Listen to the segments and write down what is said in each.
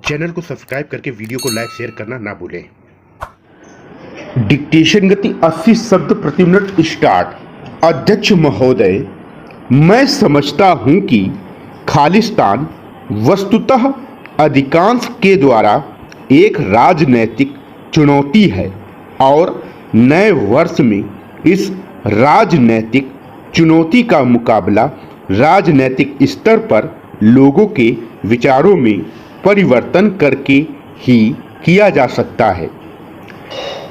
Channel को subscribe करके video को लाइक शेयर करना ना भूलें। डिक्टेशन गति 80 शब्द प्रति मिनट स्टार्ट। अध्यक्ष महोदय, मैं समझता हूं कि खालिस्तान वस्तुतः अधिकांश के द्वारा एक राजनैतिक चुनौती है और नए वर्ष में इस राजनैतिक चुनौती का मुकाबला राजनैतिक स्तर पर लोगों के विचारों में परिवर्तन करके ही किया जा सकता है।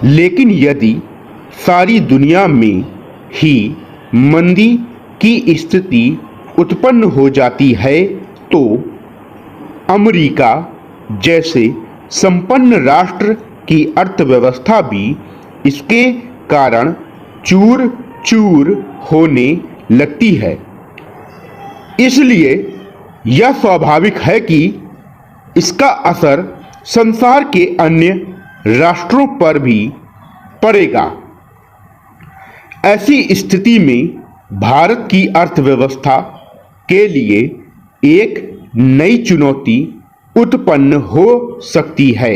लेकिन यदि सारी दुनिया में ही मंदी की स्थिति उत्पन्न हो जाती है तो अमेरिका जैसे संपन्न राष्ट्र की अर्थव्यवस्था भी इसके कारण चूर चूर होने लगती है। इसलिए यह स्वाभाविक है कि इसका असर संसार के अन्य राष्ट्रों पर भी पड़ेगा। ऐसी स्थिति में भारत की अर्थव्यवस्था के लिए एक नई चुनौती उत्पन्न हो सकती है।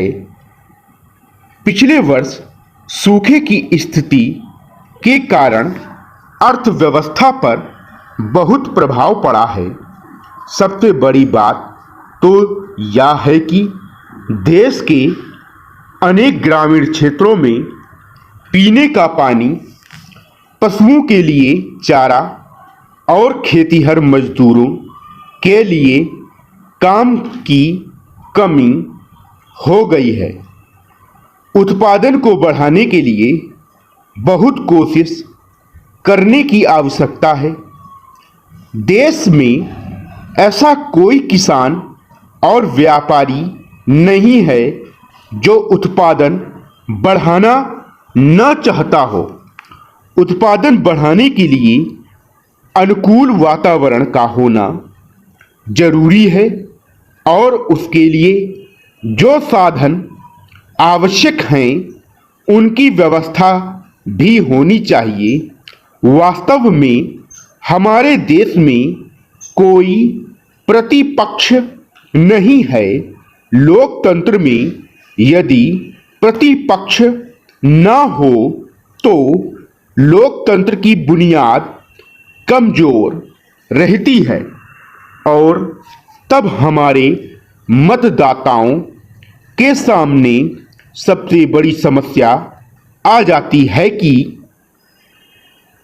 पिछले वर्ष सूखे की स्थिति के कारण अर्थव्यवस्था पर बहुत प्रभाव पड़ा है। सबसे बड़ी बात तो यह है कि देश के अनेक ग्रामीण क्षेत्रों में पीने का पानी, पशुओं के लिए चारा और खेतीहर मजदूरों के लिए काम की कमी हो गई है। उत्पादन को बढ़ाने के लिए बहुत कोशिश करने की आवश्यकता है। देश में ऐसा कोई किसान और व्यापारी नहीं है जो उत्पादन बढ़ाना न चाहता हो। उत्पादन बढ़ाने के लिए अनुकूल वातावरण का होना जरूरी है और उसके लिए जो साधन आवश्यक हैं उनकी व्यवस्था भी होनी चाहिए। वास्तव में हमारे देश में कोई प्रतिपक्ष नहीं है। लोकतंत्र में यदि प्रतिपक्ष न हो तो लोकतंत्र की बुनियाद कमजोर रहती है और तब हमारे मतदाताओं के सामने सबसे बड़ी समस्या आ जाती है कि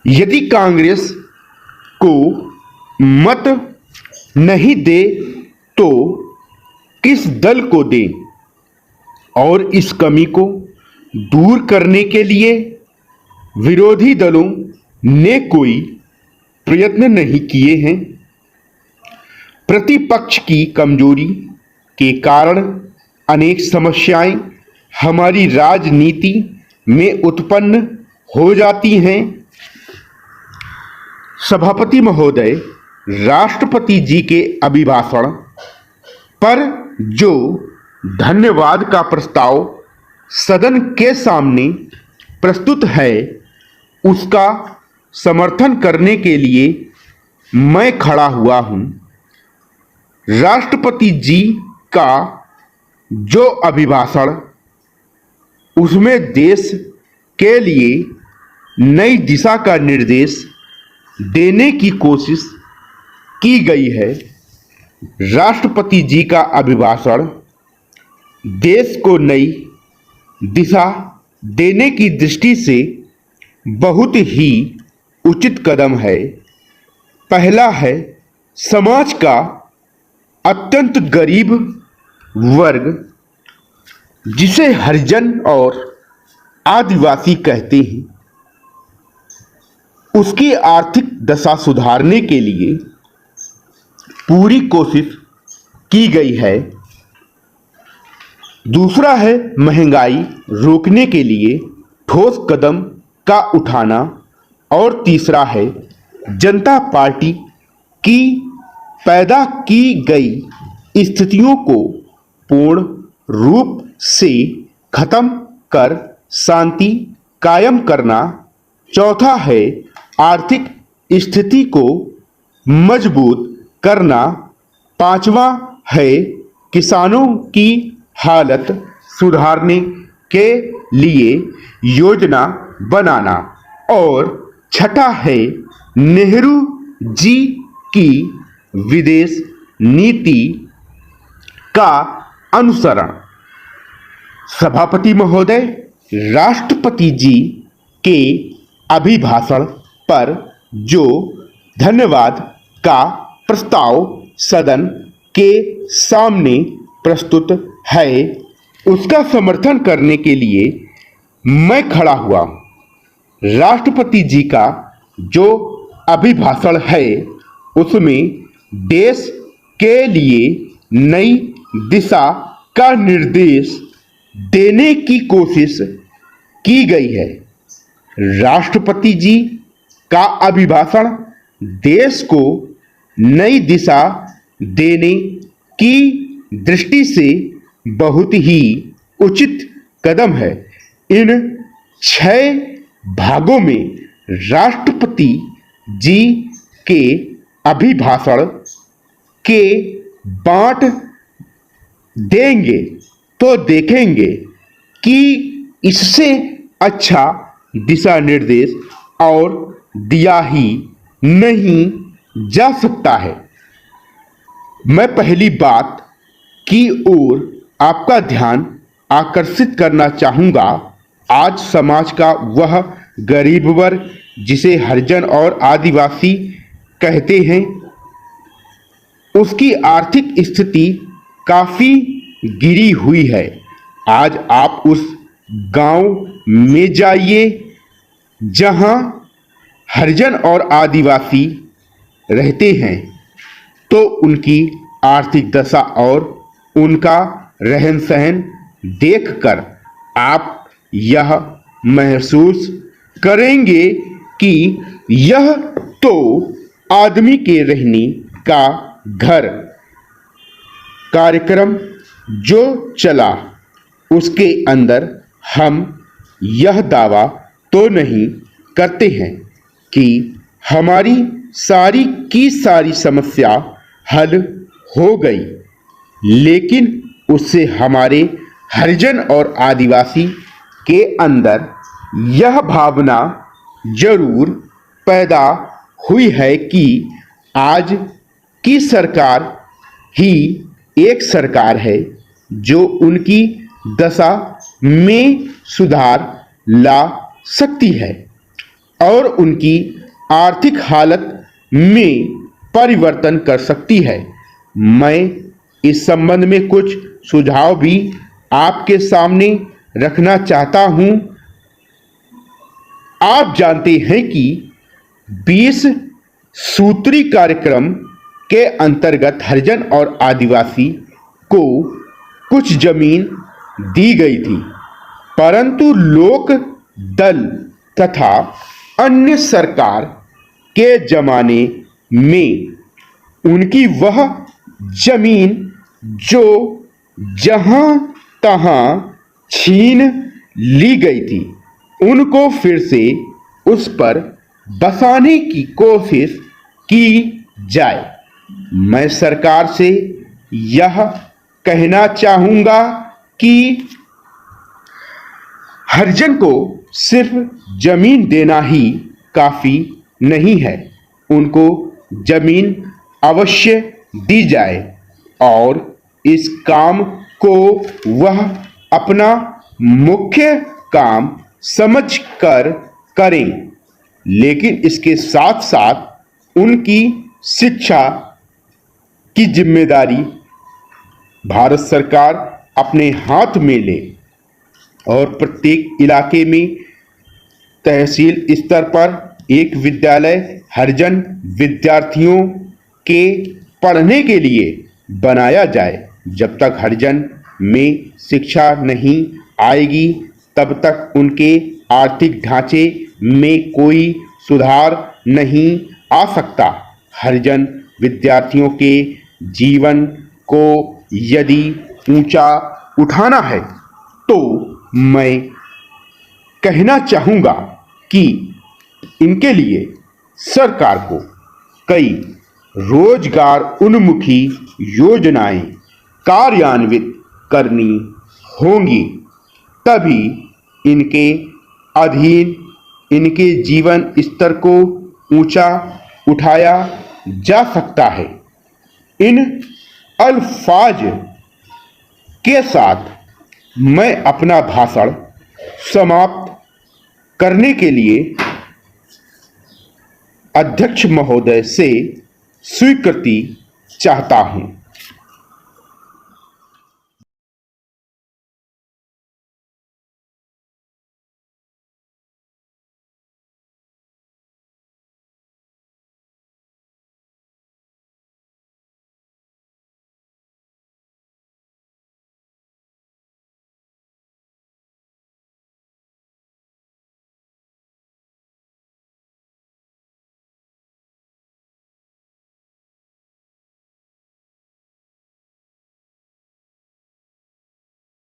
यदि कांग्रेस को मत नहीं दे तो किस दल को दें, और इस कमी को दूर करने के लिए विरोधी दलों ने कोई प्रयत्न नहीं किए हैं। प्रतिपक्ष की कमजोरी के कारण अनेक समस्याएं हमारी राजनीति में उत्पन्न हो जाती हैं। सभापति महोदय, राष्ट्रपति जी के अभिभाषण पर जो धन्यवाद का प्रस्ताव सदन के सामने प्रस्तुत है उसका समर्थन करने के लिए मैं खड़ा हुआ हूं। राष्ट्रपति जी का जो अभिभाषण उसमें देश के लिए नई दिशा का निर्देश देने की कोशिश की गई है। राष्ट्रपति जी का अभिभाषण देश को नई दिशा देने की दृष्टि से बहुत ही उचित कदम है। पहला है समाज का अत्यंत गरीब वर्ग, जिसे हरिजन और आदिवासी कहते हैं, उसकी आर्थिक दशा सुधारने के लिए पूरी कोशिश की गई है। दूसरा है महंगाई रोकने के लिए ठोस कदम का उठाना और तीसरा है जनता पार्टी की पैदा की गई स्थितियों को पूर्ण रूप से खत्म कर शांति कायम करना। चौथा है आर्थिक स्थिति को मजबूत करना। पांचवा है किसानों की हालत सुधारने के लिए योजना बनाना। और छठा है नेहरू जी की विदेश नीति का अनुसरण। सभापति महोदय, राष्ट्रपति जी के अभिभाषण पर जो धन्यवाद का प्रस्ताव सदन के सामने प्रस्तुत है, उसका समर्थन करने के लिए मैं खड़ा हुआ। राष्ट्रपति जी का जो अभिभाषण है उसमें देश के लिए नई दिशा का निर्देश देने की कोशिश की गई है। राष्ट्रपति जी का अभिभाषण देश को नई दिशा देने की दृष्टि से बहुत ही उचित कदम है। इन 6 भागों में राष्ट्रपति जी के अभिभाषण के बांट देंगे तो देखेंगे कि इससे अच्छा दिशा निर्देश और दिया ही नहीं जा सकता है। मैं पहली बात की ओर आपका ध्यान आकर्षित करना चाहूँगा। आज समाज का वह गरीब वर्ग जिसे हरिजन और आदिवासी कहते हैं, उसकी आर्थिक स्थिति काफ़ी गिरी हुई है। आज आप उस गांव में जाइए जहां हरिजन और आदिवासी रहते हैं, तो उनकी आर्थिक दशा और उनका रहन सहन देखकर आप यह महसूस करेंगे कि यह तो आदमी के रहने का घर कार्यक्रम जो चला, उसके अंदर हम यह दावा तो नहीं करते हैं कि हमारी सारी की सारी समस्या हल हो गई, लेकिन उससे हमारे हरिजन और आदिवासी के अंदर यह भावना जरूर पैदा हुई है कि आज की सरकार ही एक सरकार है जो उनकी दशा में सुधार ला सकती है और उनकी आर्थिक हालत में परिवर्तन कर सकती है। मैं इस संबंध में कुछ सुझाव भी आपके सामने रखना चाहता हूं। आप जानते हैं कि 20 सूत्री कार्यक्रम के अंतर्गत हरिजन और आदिवासी को कुछ जमीन दी गई थी, परंतु लोक दल तथा अन्य सरकार के जमाने में उनकी वह जमीन जो जहां तहां छीन ली गई थी, उनको फिर से उस पर बसाने की कोशिश की जाए। मैं सरकार से यह कहना चाहूँगा कि हरिजन को सिर्फ जमीन देना ही काफ़ी नहीं है, उनको जमीन अवश्य दी जाए और इस काम को वह अपना मुख्य काम समझकर करें, लेकिन इसके साथ साथ उनकी शिक्षा की जिम्मेदारी भारत सरकार अपने हाथ में ले और प्रत्येक इलाके में तहसील स्तर पर एक विद्यालय हरिजन विद्यार्थियों के पढ़ने के लिए बनाया जाए। जब तक हरिजन में शिक्षा नहीं आएगी, तब तक उनके आर्थिक ढांचे में कोई सुधार नहीं आ सकता। हरिजन विद्यार्थियों के जीवन को यदि ऊंचा उठाना है तो मैं कहना चाहूँगा कि इनके लिए सरकार को कई रोजगार उन्मुखी योजनाएं कार्यान्वित करनी होंगी, तभी इनके अधीन इनके जीवन स्तर को ऊंचा उठाया जा सकता है। इन अल्फाज के साथ मैं अपना भाषण समाप्त करने के लिए अध्यक्ष महोदय से स्वीकृति चाहता हूं।